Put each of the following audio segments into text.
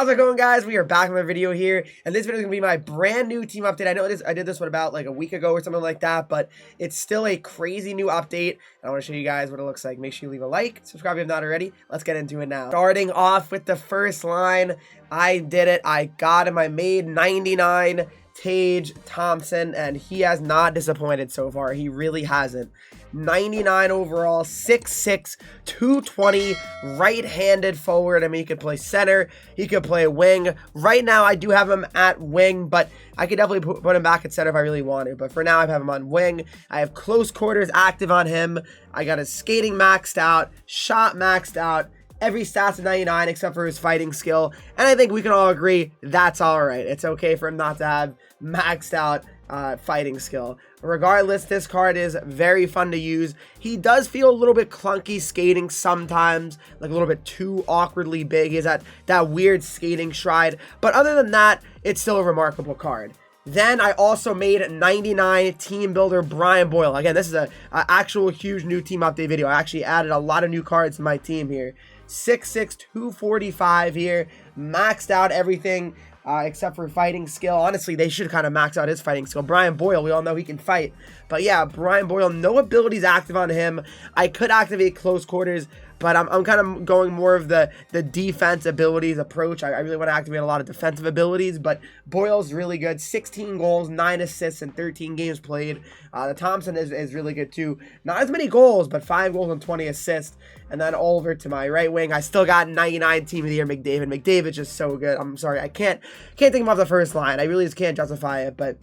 How's it going, guys? We are back with a video here, and this video is going to be my brand new team update. I know I did this one about like a week ago or something like that, but it's still a crazy new update. I want to show you guys what it looks like. Make sure you leave a like, subscribe if you're not already. Let's get into it now. Starting off with the first line, I did it. I got him. I made 99 Tage Thompson, and he has not disappointed so far. He really hasn't. 99 overall, 6'6", 220, right-handed forward. I mean, he could play center, he could play wing. Right now, I do have him at wing, but I could definitely put him back at center if I really wanted. But for now, I have him on wing. I have close quarters active on him. I got his skating maxed out, shot maxed out, every stats of 99 except for his fighting skill. And I think we can all agree that's all right. It's okay for him not to have maxed out fighting skill. Regardless, this card is very fun to use. He does feel a little bit clunky skating sometimes, like a little bit too awkwardly big. He has that weird skating stride. But other than that, it's still a remarkable card. Then I also made 99 team builder Brian Boyle. Again, this is a actual huge new team update video. I actually added a lot of new cards to my team here. 6'6", 245 here, maxed out everything except for fighting skill. Honestly, they should kind of max out his fighting skill. Brian Boyle, we all know he can fight. But yeah, Brian Boyle, no abilities active on him. I could activate close quarters, but I'm kind of going more of the defense abilities approach. I really want to activate a lot of defensive abilities, but Boyle's really good. 16 goals, 9 assists, and 13 games played. The Thompson is really good too. Not as many goals, but 5 goals and 20 assists. And then over to my right wing, I still got 99 team of the year McDavid. McDavid's just so good. I'm sorry, I can't take him off the first line. I really just can't justify it, but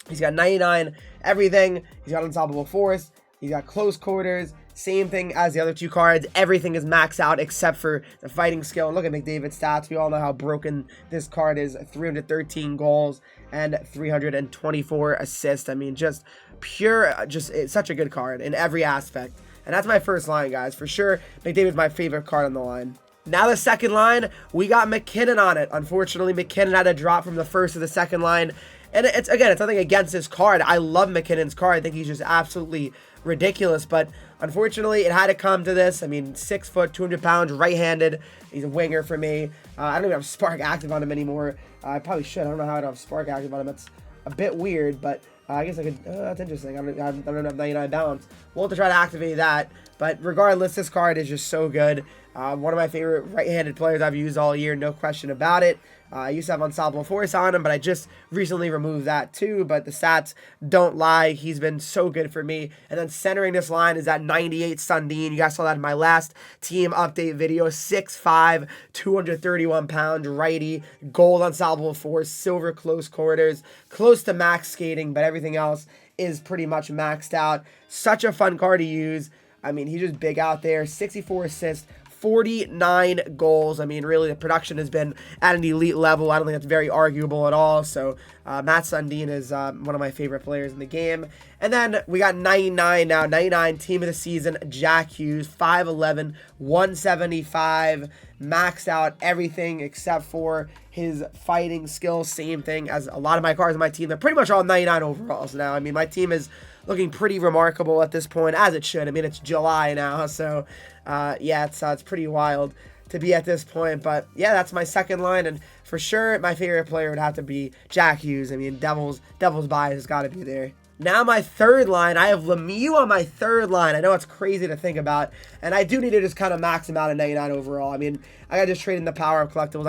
he's got 99 everything. He's got unstoppable force. He's got close quarters. Same thing as the other two cards. Everything is maxed out except for the fighting skill. And look at McDavid's stats. We all know how broken this card is. 313 goals and 324 assists. I mean, just pure, it's such a good card in every aspect. And that's my first line, guys. For sure, McDavid's my favorite card on the line. Now the second line, we got MacKinnon on it. Unfortunately, MacKinnon had a drop from the first to the second line. And it's nothing against this card. I love MacKinnon's card. I think he's just absolutely ridiculous. But unfortunately, it had to come to this. I mean, 6 foot, 200 pounds, right-handed. He's a winger for me. I don't even have Spark active on him anymore. I probably should. I don't know how I don't have Spark active on him. That's a bit weird, but I guess I could. That's interesting. I don't have 99 balance. We'll have to try to activate that. But regardless, this card is just so good. One of my favorite right-handed players I've used all year, no question about it. I used to have unstoppable force on him, but I just recently removed that too. But the stats don't lie. He's been so good for me. And then centering this line is that 98 Sundin. You guys saw that in my last team update video. 6'5", 231 pound righty, gold unstoppable force, silver close quarters, close to max skating, but everything else is pretty much maxed out. Such a fun card to use. I mean, he's just big out there. 64 assists, 49 goals. I mean, really, the production has been at an elite level. I don't think that's very arguable at all. So, Matt Sundin is one of my favorite players in the game. And then we got 99 now. 99 team of the season, Jack Hughes, 5'11", 175, maxed out everything except for his fighting skill. Same thing as a lot of my cards on my team. They're pretty much all 99 overalls now. I mean, my team is looking pretty remarkable at this point, as it should. I mean, it's July now, so yeah, it's pretty wild to be at this point. But yeah, that's my second line, and for sure, my favorite player would have to be Jack Hughes. I mean, Devil's bias has got to be there. Now my third line, I have Lemieux on my third line. I know it's crazy to think about, and I do need to just kind of max him out at 99 overall. I mean, I gotta just trade in the power of collectibles.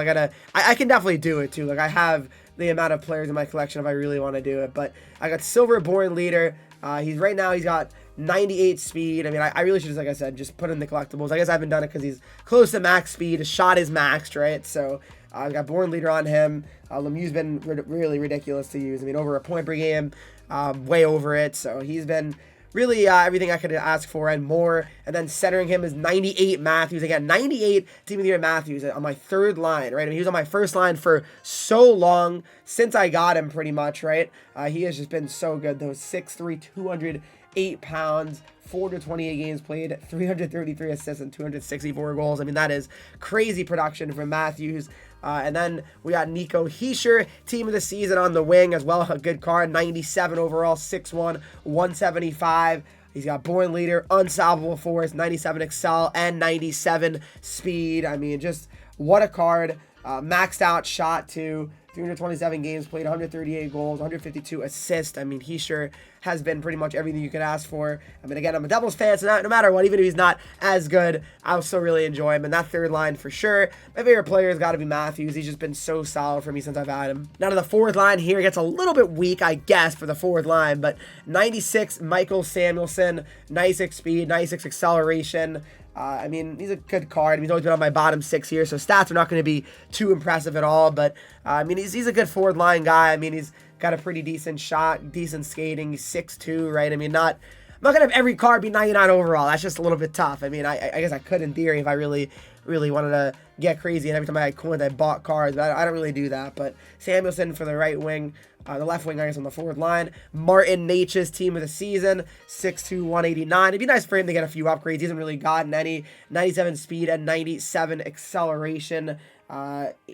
I can definitely do it too. Like, I have the amount of players in my collection if I really want to do it. But I got Silver Born Leader. He's got 98 speed. I mean, I really should just, like I said, just put in the collectibles. I guess I haven't done it because he's close to max speed. His shot is maxed, right? So I've got Born Leader on him. Lemieux's been really ridiculous to use. I mean, over a point per game, way over it. So he's been really everything I could ask for and more. And then centering him is 98 Matthews. Again, 98 team of the year Matthews on my third line, right? I mean, he was on my first line for so long since I got him, pretty much, right? He has just been so good. Those 6'3", 208 pounds, 428 games played, 333 assists, and 264 goals. I mean, that is crazy production from Matthews. And then we got Nico Hischier, team of the season on the wing as well. A good card, 97 overall, 6'1", 175. He's got Born Leader, Unstoppable Force, 97 Excel, and 97 Speed. I mean, just what a card. maxed out shot too. 327 games played, 138 goals, 152 assists. I mean, he sure has been pretty much everything you could ask for. I mean, again, I'm a Devils fan, so no matter what, even if he's not as good, I'll still really enjoy him. And that third line, for sure, my favorite player has got to be Matthews. He's just been so solid for me since I've had him. Now to the fourth line here, gets a little bit weak, I guess, for the fourth line, but 96, MIKAEL SAMUELSSON, 96 speed, 96 acceleration. I mean, he's a good card. He's always been on my bottom 6 here, so stats are not going to be too impressive at all. But, I mean, he's a good forward line guy. I mean, he's got a pretty decent shot, decent skating. He's 6'2", right? I mean, I'm not going to have every card be 99 overall. That's just a little bit tough. I mean, I guess I could in theory if I really wanted to get crazy. And every time I bought cards, but I don't really do that. But Samuelsson for the right wing. The left wing, I guess, on the forward line. Martin Nature's team of the season, 6'2", 189. It'd be nice for him to get a few upgrades. He hasn't really gotten any. 97 speed and 97 acceleration.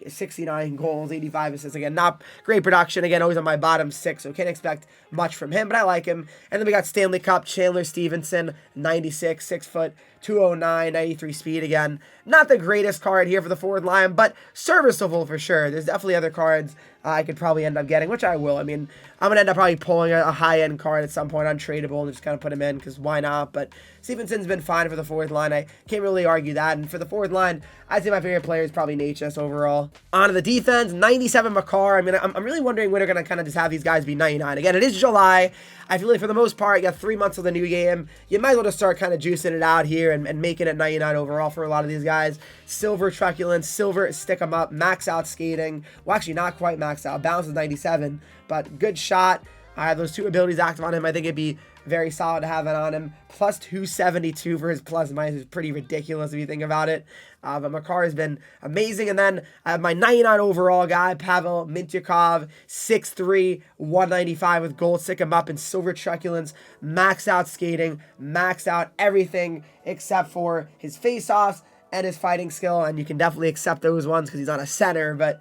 69 goals, 85 assists. Again, not great production. Again, always on my bottom 6, so can't expect much from him, but I like him. And then we got Stanley Cup, Chandler Stephenson, 96, 6 foot, 209, 93 speed. Again, not the greatest card here for the forward line, but serviceable for sure. There's definitely other cards I could probably end up getting, which I will. I mean, I'm going to end up probably pulling a high-end card at some point, untradeable, and just kind of put him in, because why not? But Stephenson's been fine for the fourth line. I can't really argue that. And for the fourth line, I'd say my favorite player is probably Natchez overall. On to the defense, 97 McCarr. I mean, I'm really wondering when they're going to kind of just have these guys be 99. Again, it is July. I feel like for the most part, you got 3 months of the new game. You might as well just start kind of juicing it out here and making it 99 overall for a lot of these guys. Silver truculence, silver stick 'em up, max out skating. Well, actually, not quite max out. Balance is 97, but good shot. I have those 2 abilities active on him. I think it'd be very solid to have that on him. Plus 272 for his plus minus is pretty ridiculous if you think about it. But McCarr has been amazing. And then I have my 99 overall guy, Pavel Mintyukov, 6'3", 195 with gold. Stick him up in silver truculence, max out skating, max out everything except for his face-offs and his fighting skill, and you can definitely accept those ones because he's on a center, but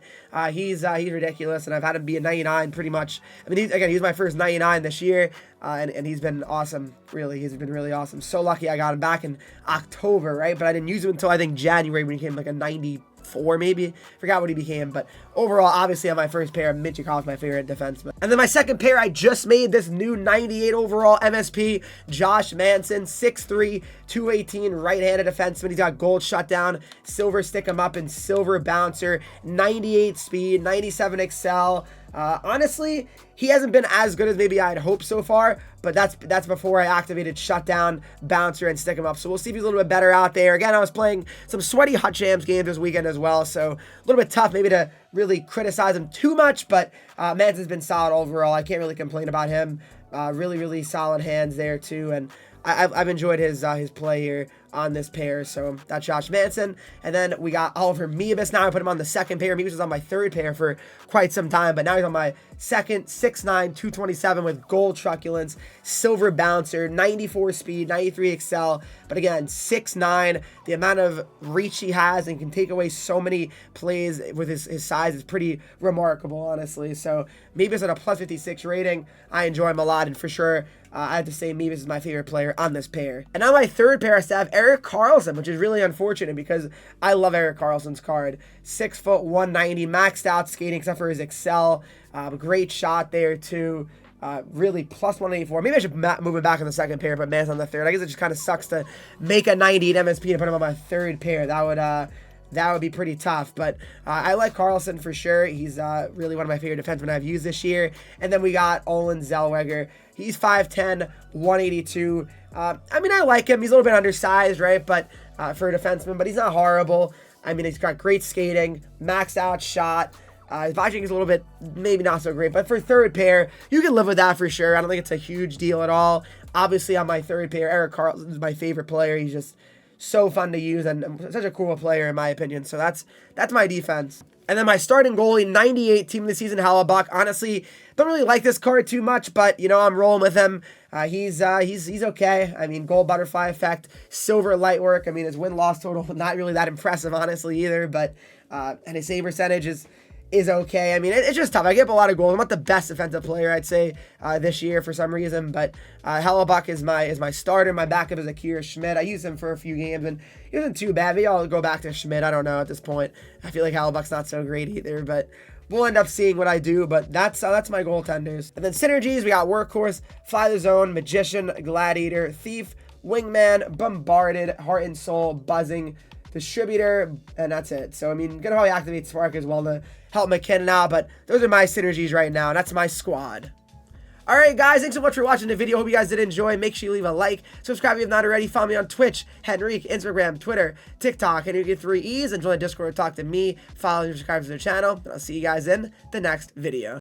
he's ridiculous, and I've had him be a 99 pretty much. I mean, he's my first 99 this year, and he's been awesome, really. He's been really awesome. So lucky I got him back in October, right? But I didn't use him until, I think, January when he came like a 94 maybe. Forgot what he became, but overall, obviously on my first pair, Mintyukov is my favorite defenseman. And then my second pair, I just made this new 98 overall MSP, Josh Manson, 6'3", 218, right-handed defenseman. He's got gold shutdown, silver stick him up, and silver bouncer, 98 speed, 97 excel. Honestly, he hasn't been as good as maybe I'd hoped so far, but that's before I activated shutdown, bouncer, and stick him up. So we'll see if he's a little bit better out there. Again, I was playing some sweaty Hut Jams games this weekend as well, so a little bit tough maybe to really criticize him too much, but Manson's been solid overall. I can't really complain about him. Really solid hands there too, and I've enjoyed his play here on this pair. So that's Josh Manson. And then we got Oliver Meebus. Now I put him on the second pair. Meebus was on my third pair for quite some time, but now he's on my second, 6'9", 227 with gold truculence, silver bouncer, 94 speed, 93 excel. But again, 6'9", the amount of reach he has and can take away so many plays with his size is pretty remarkable, honestly. So Meebus at a plus 56 rating. I enjoy him a lot, and for sure, I have to say Meebus is my favorite player on this pair. And now my third pair, I have Erik Karlsson, which is really unfortunate because I love Erik Karlsson's card. 6 foot, 190, maxed out skating except for his excel. Great shot there too. Really plus 184. Maybe I should move him back on the second pair, but Man's on the third. I guess it just kind of sucks to make a 98 MSP and put him on my third pair. That would be pretty tough, but I like Karlsson for sure. He's really one of my favorite defensemen I've used this year. And then we got OLEN ZELLWEGER. He's 5'10", 182. I mean, I like him. He's a little bit undersized, right? But for a defenseman, but he's not horrible. I mean, he's got great skating, maxed out shot. His body is a little bit, maybe not so great, but for third pair, you can live with that for sure. I don't think it's a huge deal at all. Obviously, on my third pair, Erik Karlsson is my favorite player. He's just so fun to use and such a cool player in my opinion. So that's my defense. And then my starting goalie, 98 team of the season, Hellebuck. Honestly, don't really like this card too much, but you know, I'm rolling with him. He's okay. I mean, gold butterfly effect, silver light work. I mean, his win-loss total not really that impressive, honestly, either. But and his save percentage is is okay. I mean, it's just tough. I give up a lot of goals. I'm not the best defensive player, I'd say, this year for some reason, but Hellebuyck is my starter. My backup is Akira Schmidt. I used him for a few games, and he wasn't too bad. Maybe I'll go back to Schmidt. I don't know at this point. I feel like Hellebuck's not so great either, but we'll end up seeing what I do, but that's my goaltenders. And then synergies, we got Workhorse, Fly the Zone, Magician, Gladiator, Thief, Wingman, Bombarded, Heart and Soul, Buzzing, Distributor, and that's it. So, I mean, gonna probably activate Spark as well to help McKinnon out, but those are my synergies right now, and that's my squad. Alright guys, thanks so much for watching the video. Hope you guys did enjoy. Make sure you leave a like, subscribe if you have not already, follow me on Twitch, Henreek, Instagram, Twitter, TikTok, Henreek with 3 E's, and join the Discord to talk to me, follow and subscribe to the channel, and I'll see you guys in the next video.